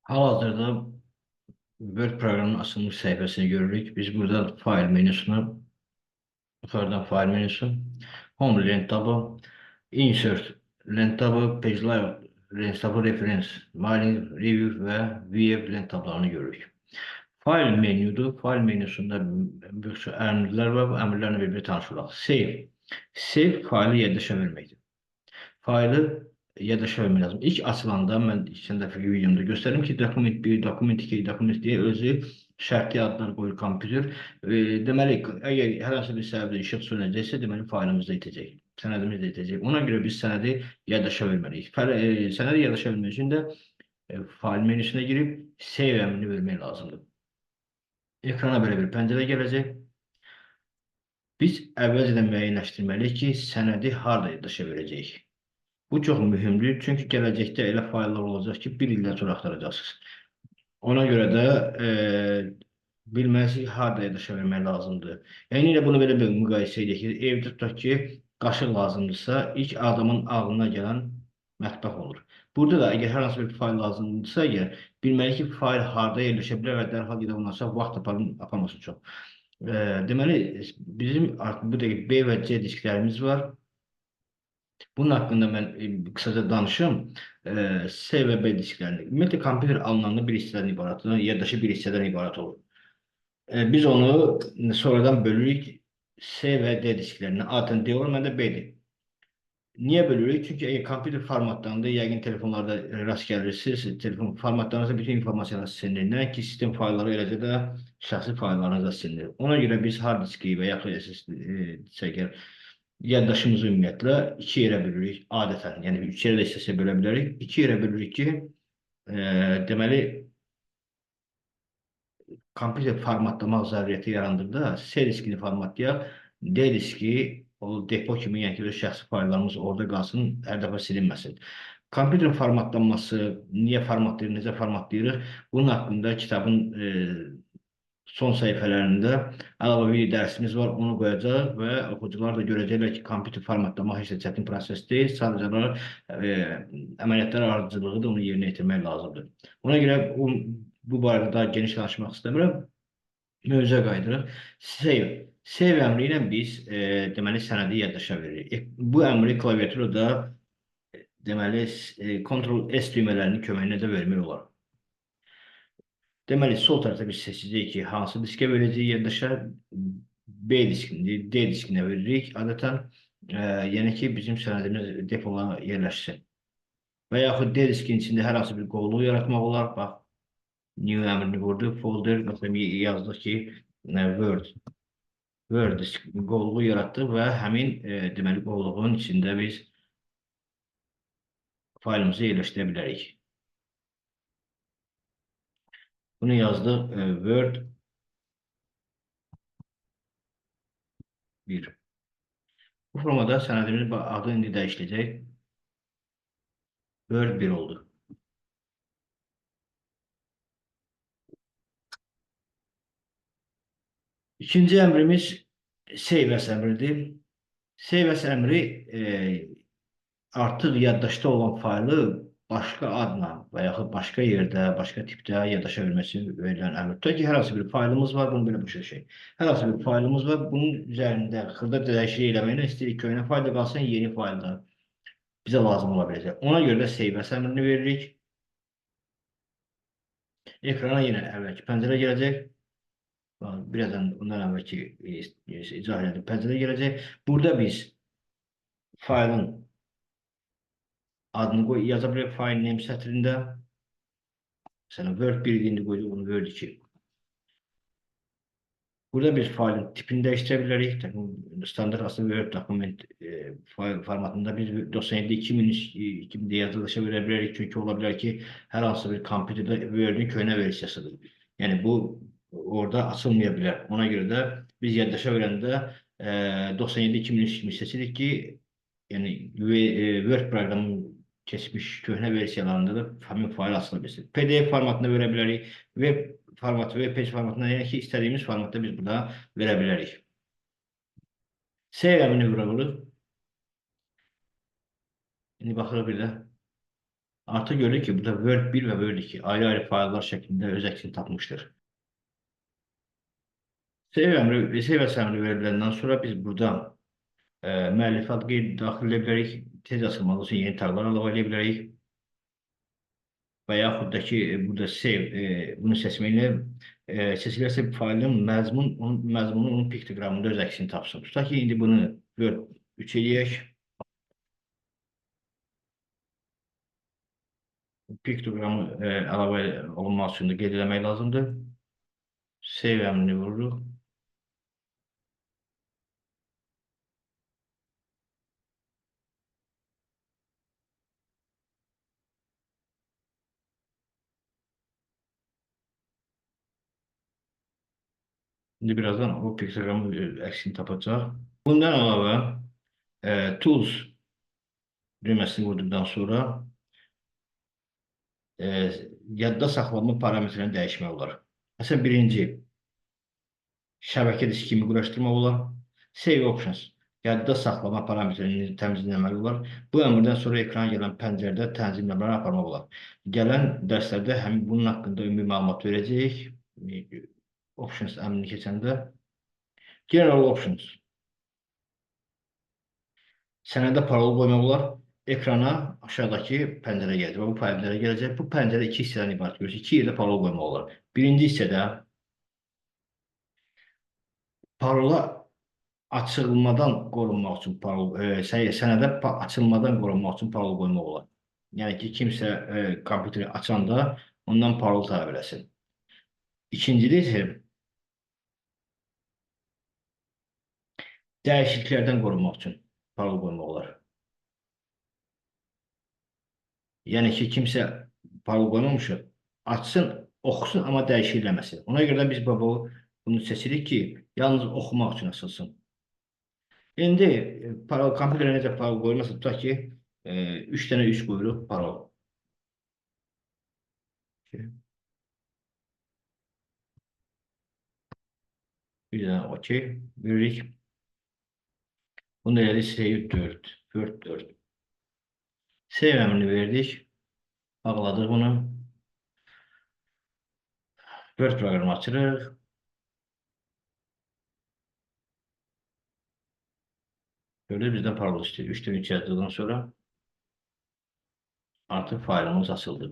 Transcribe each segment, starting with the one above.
Hal-hazırda Word programının açılmış sayfasını görürük. Biz burada file menüsünü, yukarıdan file menüsü, Home Link tabı, Insert Link tabı, Page Layout Link tabı, Reference, Mailing, Review ve View link tablarını görürük. File menüdür. File menüsündə bir sürü əmrlər var. Bu əmrlərlə bir-bir tanış olaq. Save. Save faylı yerdəşə verməkdir. Faylı yaddaşa vermək lazım. İlk açılanda mən keçən dəfəki videomda göstərdim ki, dokument 1, dokument 2, dokument deyə özü şərti adlar qoyur kompüter. Deməli, əgər hər hansı bir səbəbdə işıq sönəcəksə, deməli faylımız da itəcək. Sənədimiz də itəcək. Ona görə biz sənədi yaddaşa verməliyik. Sənədi yaddaşa vermək üçün də fayl menüsünə girib save əmrini vermək lazımdır. Ekrana belə bir pəncərə gələcək. Biz əvvəlcədən müəyyənləşdirməliyik ki, sənədi harda yaddaşa verəcəyik. Bu çox mühümdür, çünki gələcəkdə elə fayllar olacaq ki, bir ildən sonra axtaracaqsınız. Ona görə də bilməlisiniz harda yaddaşa vermək lazımdır. Yəni ilə bunu belə bir müqayisə edək ki, evdə tutaq ki, qaşıq lazımdırsa, ilk adamın ağlına gələn mətbəx olur. Burada da əgər hər hansı bir fayl lazımdırsa, əgər bilməli ki, fayl harda yerləşə bilər və dərhal gedə olmazsa vaxt aparması çox. Deməli, bizim artıq bu dəqiqə B və C disklərimiz var. Bunun haqqında mən qısaca danışım. C və B disklərini. Ümumiyyətlə, kompüter alınanda bir hissədən ibarətdir, yaddaşı bir hissədən ibarət olur. Biz onu sonradan bölürük C və D disklərinə. Adətən D olur, məndə B-dir. Niyə bölürük? Çünki əgər kompüter formatlandı, yəqin telefonlarda rast gəlirsiniz, telefon formatlanırsa bütün informasiyalar silinir. Nəinki sistem faylları, eləcə də şəxsi fayllarınız da silinir. Ona görə biz hard diski və yaxud SSD yaddaşımızı ümumiyyətlə iki yerə bölürük adətən. Yəni üç yerə də istəsə bölə bilərik. İki yerə bölürük ki, deməli kompüter formatlamaq zəruriyyəti yarandıqda C diskini formatlayaq, D diski o depo kimi, yəni ki, öz şəxsi fayllarımız orada qalsın, hər dəfə silinməsin. Kompüterin formatlanması, niyə formatlayırıq, necə formatlayırıq? Bunun haqqında kitabın son səhifələrində əlavə bir dərsimiz var, onu qoyacaq və oxucular da görəcəklər ki, kompüter formatlamaq heç də çətin proses deyil, sadəcə əməliyyatlar ardıcıllığı da onu yerinə yetirmək lazımdır. Ona görə bu barədə daha geniş danışmaq istəmirəm. Mövzuya qayıdırıq. Save. Save əmri ilə biz deməli sənədi yaddaşa veririk. Bu əmri klaviaturada deməli Ctrl+S düymələrinin köməyinə də vermək olar. Deməli, sol tərəfdə biz seçəcəyik ki, hansı diskə verəcəyik yaddaşa, B diskindir, D diskinə veririk. Adətən, yəni ki, bizim sənədimiz depolara yerləşsin. Və yaxud D diskin içində hər hansı bir qovluq yaratmaq olar. Bax, new əmrini vurdu, folder, məsələn, yazdıq ki, Word disk qovluğu yaratdıq və həmin, deməli, qovluğun içində biz faylımızı yerləşdirə bilərik. Bunu yazdıq, Word 1. Bu formada sənədimizin adı indi dəyişiləcək. Word 1 oldu. İkinci əmrimiz save as əmridir. Save as əmri artıq yaddaşda olan faylı başqa adla və yaxud başqa yerdə, başqa tipdə yaddaşa verməsi verilən əmr. Tutaq ki, hər hansı bir faylımız var, bunu belə başa düşək. Hər hansı bir faylımız var, bunun üzərində xırda dəyişiklik eləməklə istəyirik köhnə faylda qalsın, yeni faylda bizə lazım ola biləcək. Ona görə də save as əmrini veririk. Ekrana yenə əvvəlki pəncərə gələcək. Birazdan ondan əvvəlki icra edildi pəncərə gələcək. Burada biz faylın adını yaza bilərik file name sətrində. Məsələn, Word 1 indi qoyduq, bunu Word 2. Burada biz faylın tipini dəyişdirə bilərik. Standart aslında Word dokument fayl formatında biz 97-2000 yazılışa verə bilərik. Çünki ola bilər ki, hər hansı bir kompüterdə Word'ün köhnə versiyasıdır. Yəni bu orada açılmaya bilər. Ona görə də biz yaddaşa verəndə 97-2003 kimi seçirik ki, yəni Word proqramının keçmiş köhnə versiyalarında da həmin fayl açıla bilsin. PDF formatında verə bilərik, web formatı, web page formatında, yəni ki, istədiyimiz formatda biz burada verə bilərik. Save əmrini vurulur. İndi baxırıq bir də. Artık gördük ki burada Word 1 ve Word 2 ayrı ayrı faillər şeklinde öz əksini tapmıştır. Save əmri veriləndən sonra biz burada müəllif adı qeyd daxil edə bilərik. Tez açılmalı olsun yeni tağlar əlavə edə bilərik. Və yaxud da ki, burada save bunu seçməklə seçilərsə failin məzmunu onun piktoqramında öz əksini tapsın. Tutaq ki, indi bunu Word 3 eləyək. Piktoqramı əlavə olunmaq üçün də qeyd eləmək lazımdır. Save əmrini vururuq. İndi birazdan o piktoqramı əksini tapacaq. Bundan əlavə Tools düyməsini vurduqdan sonra yadda saxlama parametrini dəyişmək olar. Məsələn, birinci şəbəkə diski kimi quraşdırmaq olar. Save Options yadda saxlama parametrini təmizləmək olar. Bu əmrdən sonra ekrana gələn pəncərədə tənzimləmələri aparmaq olar. Gələn dərslərdə həmin bunun haqqında ümumi məlumat verəcəyik. Options əmrini keçəndə. General Options. Sənədə parol qoymaq olar. Ekrana aşağıdakı pəncərə gələcək və bu pəncərə gələcək. Bu pəncərə iki hissədən ibarət görürsünüz. İki yerdə parol qoymaq olar. Birinci hissədə parola açılmadan qorunmaq üçün sənədə açılmadan qorunmaq üçün parol qoymaq olar. Yəni ki, kimsə kompüteri açanda ondan parol tələb eləsin. İkincisi isə dəyişikliklərdən qorunmaq üçün parol qoymaq olar. Yəni ki, kimsə parol qoymamışıq, açsın, oxusun, amma dəyişik eləməsin. Ona görə də biz bunu seçirik ki, yalnız oxumaq üçün açılsın. İndi kompüterə necə parol qoyulmasa, tutaq ki, 3 dənə üst qoyuruq parol. Bir dənə OK veririk. Bunu elədik, save 4, Word 4. Save əmrini verdik. Bağladıq bunu. Word proqramı açırıq. Gördünüz, bizdən parol istəyir. 3 dənə 3 yazdıqdan sonra artıq faylımız açıldı.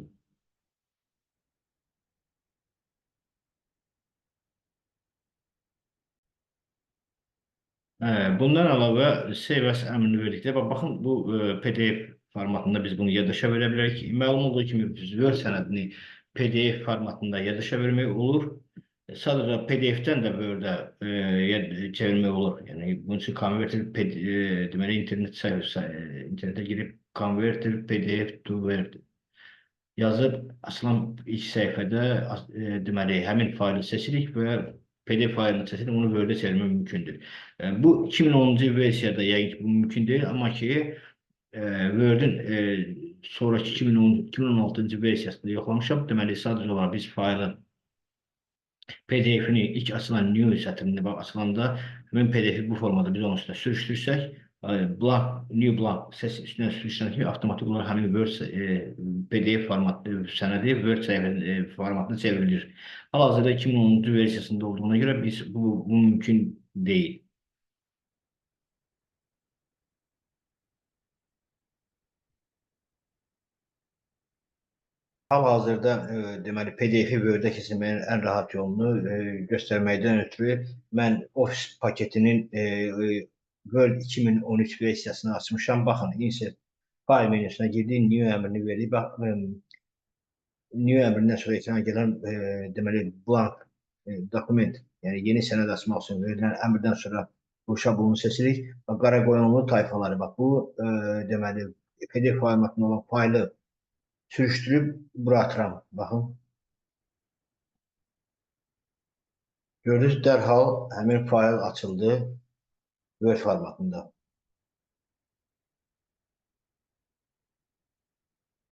Bundan əlavə save as əmrini verdikdə, baxın, bu PDF formatında biz bunu yaddaşa verə bilərik. Məlum olduğu kimi Word sənədini PDF formatında yaddaşa vermək olur. Sadəcə PDF-dən də Word-ə çevirmək olur. Yəni, bunun üçün deməli, internetə girib Converter PDF to Word yazıb, açılan ilk səhifədə deməli, həmin faylı seçirik və PDF faylını seçirik, onu Word-ə çevirmək mümkündür. Bu 2010-cu versiyada yəqin ki, bu mümkün deyil, amma ki, Word-ün sonraki 2016-cı versiyasında yoxlamışam. Deməli, sadəcə olaraq biz faylın PDF-ni ilk açılan new sətrində açılanda həmin PDF-i bu formada biz onun üstündə sürüşdürsək, new blank səs üstündən sürüşdən kimi avtomatik olaraq həmin Word PDF formatlı sənədi Word formatına çevrilir. Hal-hazırda 2010-cu versiyasında olduğuna görə bu mümkün deyil. Hal-hazırda deməli PDF-i Word-ə keçirməyin ən rahat yolunu göstərməkdən ötürü mən Office paketinin Word 2013 versiyasını açmışam. Baxın, insert fayl menüsünə girdik, new əmrini verdik. Bax, new əmrindən sonra ekrana gələn deməli blank dokument, yəni yeni sənəd açmaq üçün verilən əmrdən sonra bu şablonu seçirik. Bax, qara qoyunlu tayfaları, bax bu deməli PDF formatında olan faylı sürüşdürüb bura atıram. Baxın. Gördünüz, dərhal həmin fayl açıldı Word formatında.